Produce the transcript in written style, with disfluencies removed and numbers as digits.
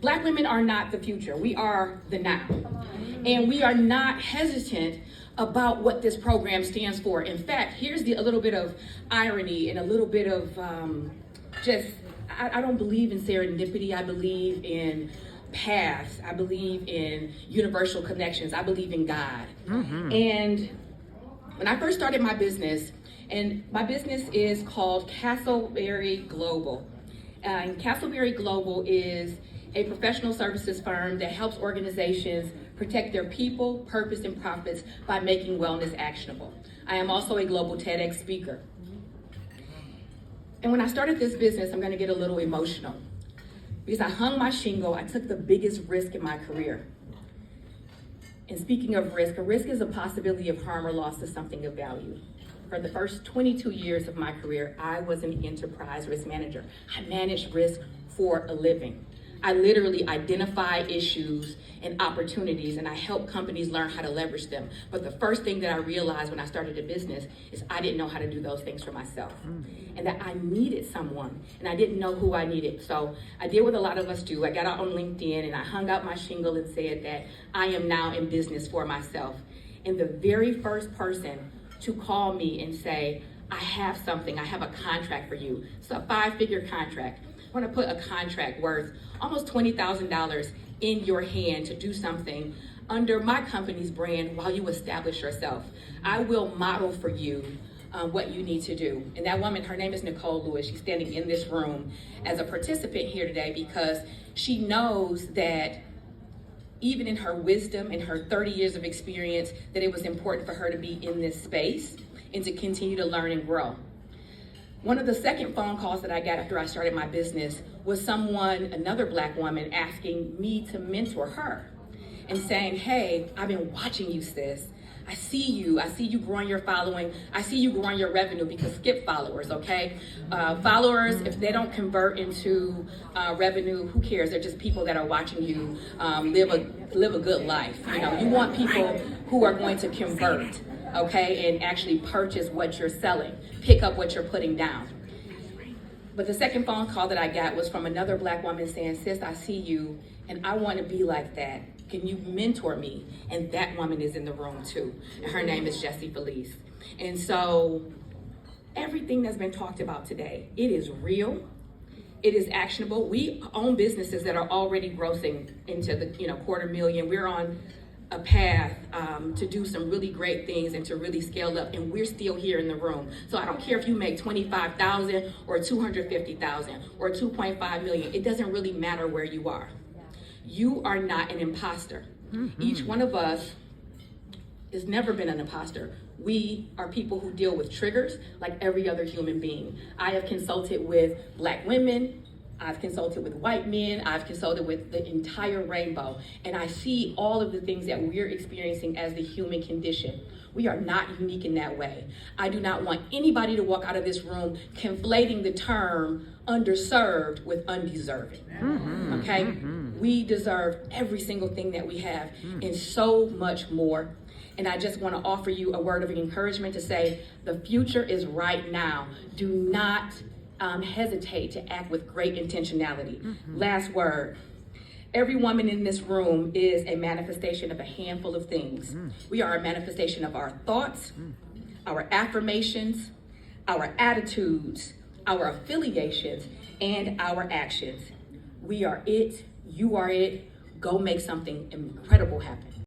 Black women are not the future. We are the now. And we are not hesitant about what this program stands for. In fact, here's a little bit of irony and a little bit of I don't believe in serendipity. I believe in paths. I believe in universal connections. I believe in God. And when I first started my business, and my business is called Castleberry Global. And Castleberry Global is a professional services firm that helps organizations protect their people, purpose, and profits by making wellness actionable. I am also a global TEDx speaker. And when I started this business, I'm gonna get a little emotional because I hung my shingle. I took the biggest risk in my career. And speaking of risk, a risk is a possibility of harm or loss to something of value. For the first 22 years of my career, I was an enterprise risk manager. I managed risk for a living. I literally identify issues and opportunities, and I help companies learn how to leverage them. But the first thing that I realized when I started a business is I didn't know how to do those things for myself, and that I needed someone, and I didn't know who I needed. So I did what a lot of us do. I got out on LinkedIn, and I hung out my shingle and said that I am now in business for myself. And the very first person to call me and say, I have something, I have a contract for you. It's a 5-figure contract. I want to put a contract worth almost $20,000 in your hand to do something under my company's brand while you establish yourself. I will model for you what you need to do. And that woman, her name is Nicole Lewis. She's standing in this room as a participant here today because she knows that even in her wisdom and her 30 years of experience, that it was important for her to be in this space and to continue to learn and grow. One of the second phone calls that I got after I started my business was another Black woman, asking me to mentor her and saying, hey, I've been watching you, sis. I see you growing your following. I see you growing your revenue, because skip followers, okay? Followers, if they don't convert into revenue, who cares? They're just people that are watching you live a good life. You know, you want people who are going to convert, okay, and actually purchase what you're selling, pick up what you're putting down. But the second phone call that I got was from another Black woman saying, sis, I see you, and I want to be like that. Can you mentor me? And that woman is in the room too. And her name is Jessie Felice. And so everything that's been talked about today, it is real. It is actionable. We own businesses that are already grossing into the $250,000. We're on a path to do some really great things and to really scale up, and we're still here in the room. So I don't care if you make $25,000 or $250,000 or $2.5 million. It doesn't really matter where you are. You are not an imposter. Each one of us has never been an imposter. We are people who deal with triggers like every other human being. I have consulted with Black women, I've consulted with white men, I've consulted with the entire rainbow, and I see all of the things that we're experiencing as the human condition. We are not unique in that way. I do not want anybody to walk out of this room conflating the term underserved with undeserving, okay? We deserve every single thing that we have and so much more. And I just want to offer you a word of encouragement to say, the future is right now. Do not hesitate to act with great intentionality. Last word. Every woman in this room is a manifestation of a handful of things. We are a manifestation of our thoughts, our affirmations, our attitudes, our affiliations, and our actions. We are it. You are it. Go make something incredible happen.